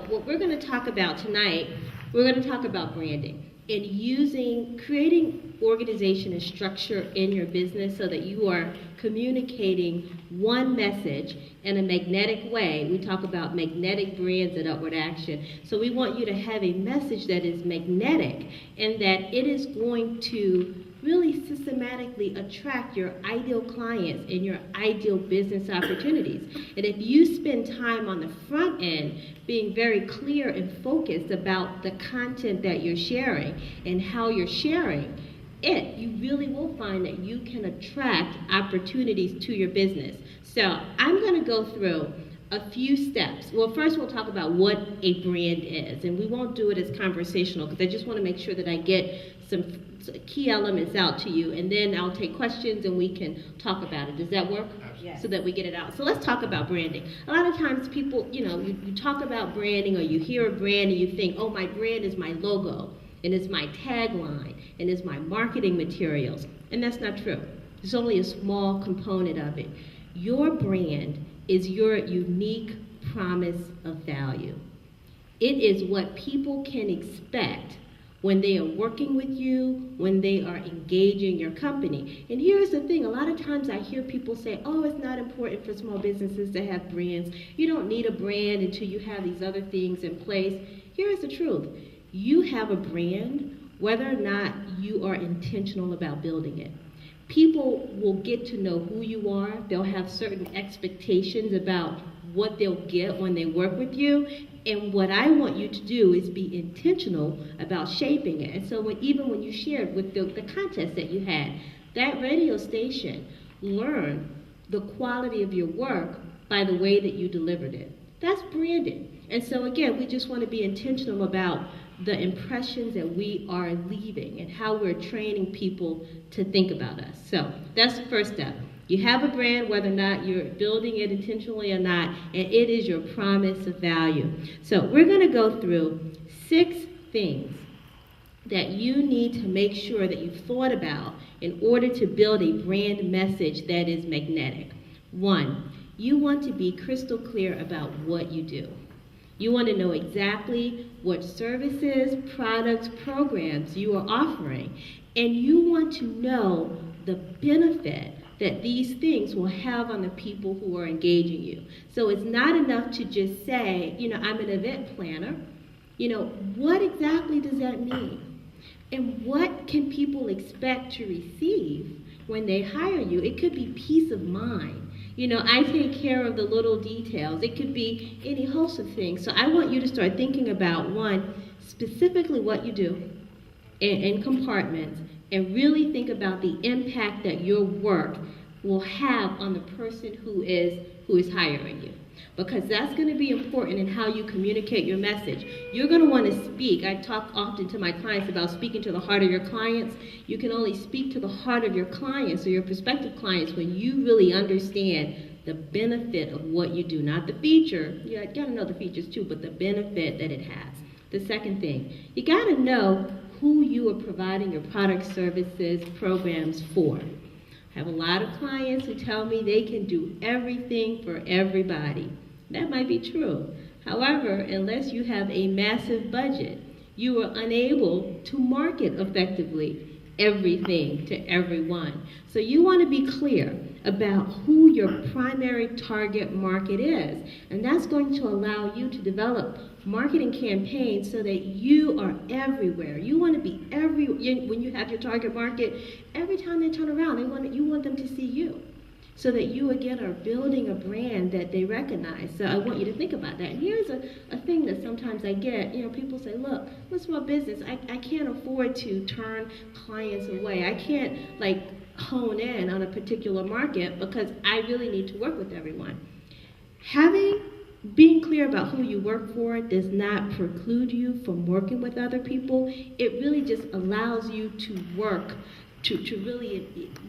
what we're going to talk about tonight, we're going to talk about branding and creating organization and structure in your business so that you are communicating one message in a magnetic way. We talk about magnetic brands and upward action. So we want you to have a message that is magnetic and that it is going to really systematically attract your ideal clients and your ideal business opportunities. And if you spend time on the front end being very clear and focused about the content that you're sharing and how you're sharing it, you really will find that you can attract opportunities to your business. So I'm going to go through a few steps. Well, first we'll talk about what a brand is, and we won't do it as conversational because I just want to make sure that I get some key elements out to you, and then I'll take questions and we can talk about it. Does that work? Yes. So that we get it out. So let's talk about branding. A lot of times people, you talk about branding or you hear a brand and you think, oh, my brand is my logo and it's my tagline and it's my marketing materials. And that's not true. It's only a small component of it. Your brand is your unique promise of value. It is what people can expect when they are working with you, when they are engaging your company. And here's the thing, a lot of times I hear people say, oh, it's not important for small businesses to have brands. You don't need a brand until you have these other things in place. Here's the truth. You have a brand whether or not you are intentional about building it. People will get to know who you are. They'll have certain expectations about what they'll get when they work with you. And what I want you to do is be intentional about shaping it. And so even when you shared with the contest that you had, that radio station learned the quality of your work by the way that you delivered it. That's branding. And so again, we just want to be intentional about the impressions that we are leaving and how we're training people to think about us. So that's the first step. You have a brand, whether or not you're building it intentionally or not, and it is your promise of value. So we're going to go through 6 things that you need to make sure that you've thought about in order to build a brand message that is magnetic. 1, you want to be crystal clear about what you do. You want to know exactly what services, products, programs you are offering, and you want to know the benefit that these things will have on the people who are engaging you. So it's not enough to just say, I'm an event planner. What exactly does that mean? And what can people expect to receive when they hire you? It could be peace of mind. I take care of the little details. It could be any host of things. So I want you to start thinking about, 1, specifically what you do in compartments, and really think about the impact that your work will have on the person who is hiring you. Because that's going to be important in how you communicate your message. You're going to want to speak. I talk often to my clients about speaking to the heart of your clients. You can only speak to the heart of your clients or your prospective clients when you really understand the benefit of what you do. Not the feature. You got to know the features too, but the benefit that it has. The second thing, you got to know who you are providing your products, services, programs for. I have a lot of clients who tell me they can do everything for everybody. That might be true. However, unless you have a massive budget, you are unable to market effectively everything to everyone. So you want to be clear about who your primary target market is. And that's going to allow you to develop marketing campaigns so that you are everywhere. You want to be when you have your target market, every time they turn around, you want them to see you. So that you, again, are building a brand that they recognize. So I want you to think about that. And here's a thing that sometimes I get. People say, look, I'm a small business. I can't afford to turn clients away. I can't, hone in on a particular market because I really need to work with everyone. Being clear about who you work for does not preclude you from working with other people. It really just allows you to work to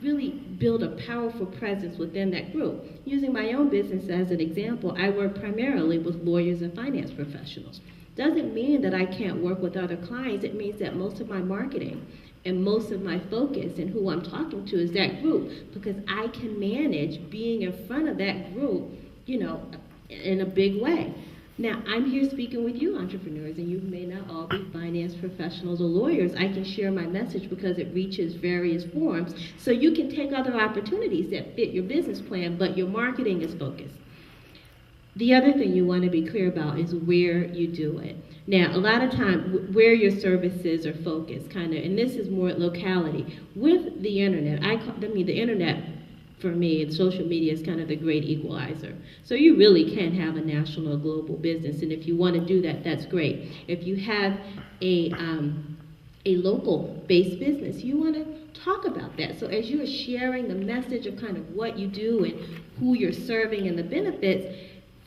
really build a powerful presence within that group. Using my own business as an example, I work primarily with lawyers and finance professionals. Doesn't mean that I can't work with other clients. It means that most of my marketing and most of my focus and who I'm talking to is that group, because I can manage being in front of that group, in a big way. Now, I'm here speaking with you, entrepreneurs, and you may not all be finance professionals or lawyers. I can share my message because it reaches various forums, so you can take other opportunities that fit your business plan, but your marketing is focused. The other thing you want to be clear about is where you do it. Now, a lot of time, where your services are focused, kind of, and this is more locality. With the internet, the internet, for me, and social media is kind of the great equalizer. So you really can have a national or global business, and if you want to do that, that's great. If you have a local-based business, you want to talk about that. So as you are sharing the message of kind of what you do and who you're serving and the benefits,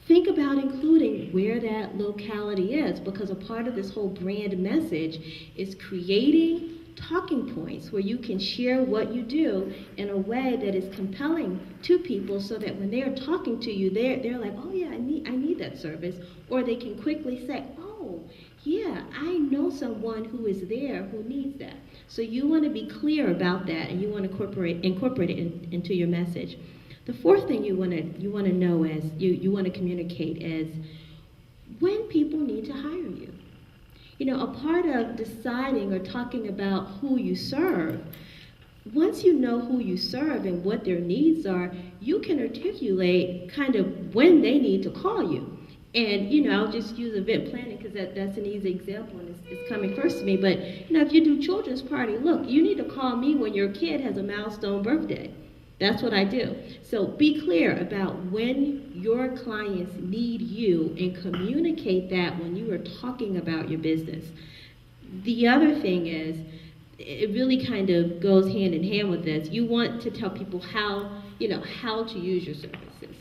think about including where that locality is, because a part of this whole brand message is creating talking points where you can share what you do in a way that is compelling to people, so that when they're talking to you, they're like, oh yeah, I need that service, or they can quickly say, oh yeah, I know someone who is there who needs that. So you want to be clear about that, and you want to incorporate it into your message. The fourth thing you want to know is you want to communicate is when people need to hire you. You know, a part of deciding or talking about who you serve, once you know who you serve and what their needs are, you can articulate kind of when they need to call you. And, you know, I'll just use event planning because that's an easy example, and it's coming first to me. But, you know, if you do children's party, look, you need to call me when your kid has a milestone birthday. That's what I do. So be clear about when your clients need you and communicate that when you are talking about your business. The other thing is, it really kind of goes hand in hand with this. You want to tell people how to use your services,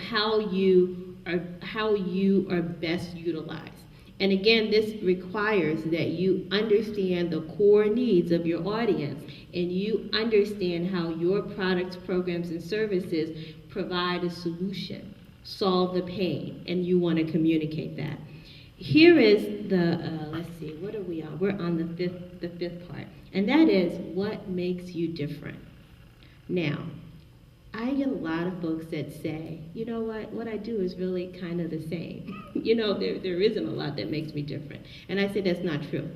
how you are best utilized. And again, this requires that you understand the core needs of your audience, and you understand how your products, programs, and services provide a solution, solve the pain, and you want to communicate that. Here is the, let's see, what are we on? We're on the fifth part, and that is what makes you different. Now, I get a lot of folks that say, you know what I do is really kind of the same. There isn't a lot that makes me different. And I say that's not true.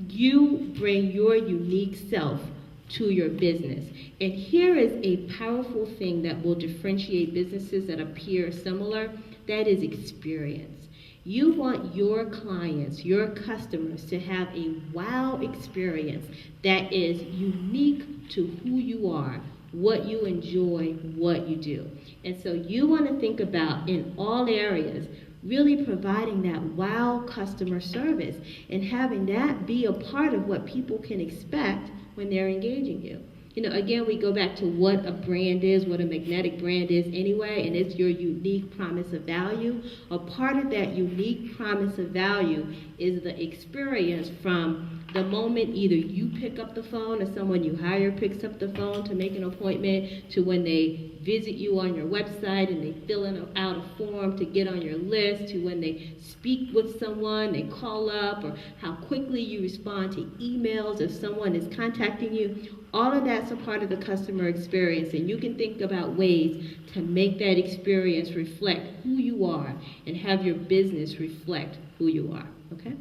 You bring your unique self to your business. And here is a powerful thing that will differentiate businesses that appear similar, that is experience. You want your clients, your customers, to have a wow experience that is unique to who you are, what you enjoy, what you do. And so you want to think about, in all areas, really providing that wow customer service and having that be a part of what people can expect when they're engaging you. Again, we go back to what a brand is, what a magnetic brand is anyway, and it's your unique promise of value. A part of that unique promise of value is the experience from the moment either you pick up the phone or someone you hire picks up the phone to make an appointment, to when they visit you on your website and they fill out a form to get on your list, to when they speak with someone, they call up, or how quickly you respond to emails if someone is contacting you. All of that's a part of the customer experience, and you can think about ways to make that experience reflect who you are and have your business reflect who you are, okay?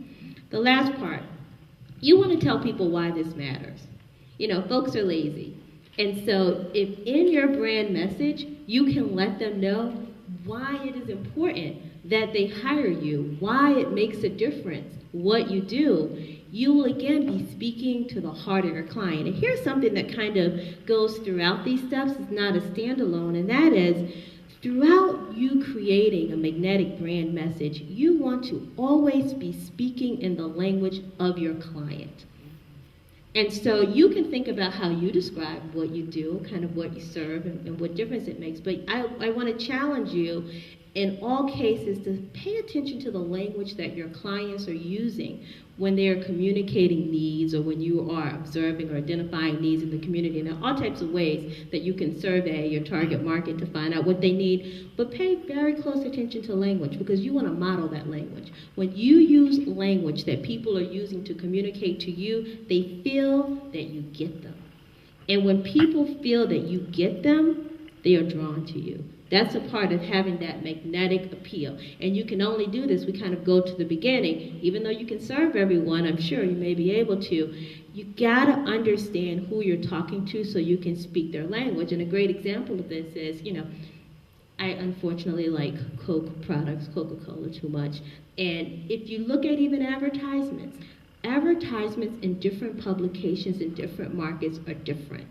The last part, you want to tell people why this matters. Folks are lazy. And so if in your brand message, you can let them know why it is important that they hire you, why it makes a difference, what you do, you will again be speaking to the heart of your client. And here's something that kind of goes throughout these steps. It's not a standalone, and that is, throughout you creating a magnetic brand message, you want to always be speaking in the language of your client. And so you can think about how you describe what you do, kind of what you serve, and what difference it makes. But I want to challenge you in all cases to pay attention to the language that your clients are using when they are communicating needs, or when you are observing or identifying needs in the community. And there are all types of ways that you can survey your target market to find out what they need, but pay very close attention to language, because you want to model that language. When you use language that people are using to communicate to you, they feel that you get them. And when people feel that you get them, they are drawn to you. That's a part of having that magnetic appeal. And you can only do this, we kind of go to the beginning, even though you can serve everyone, I'm sure you may be able to, you gotta understand who you're talking to so you can speak their language. And a great example of this is, I unfortunately like Coke products, Coca-Cola too much. And if you look at even advertisements in different publications in different markets are different.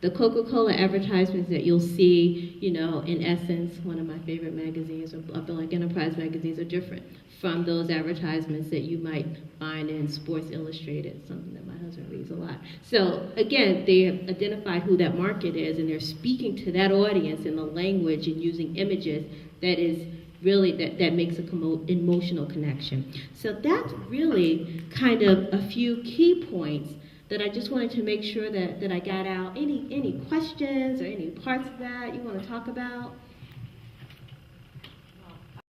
The Coca-Cola advertisements that you'll see, in Essence, one of my favorite magazines, or Black Enterprise magazines, are different from those advertisements that you might find in Sports Illustrated, something that my husband reads a lot. So again, they have identified who that market is, and they're speaking to that audience in the language and using images that is really, that makes an emotional connection. So that's really kind of a few key points that I just wanted to make sure that I got out. Any questions or any parts of that you want to talk about?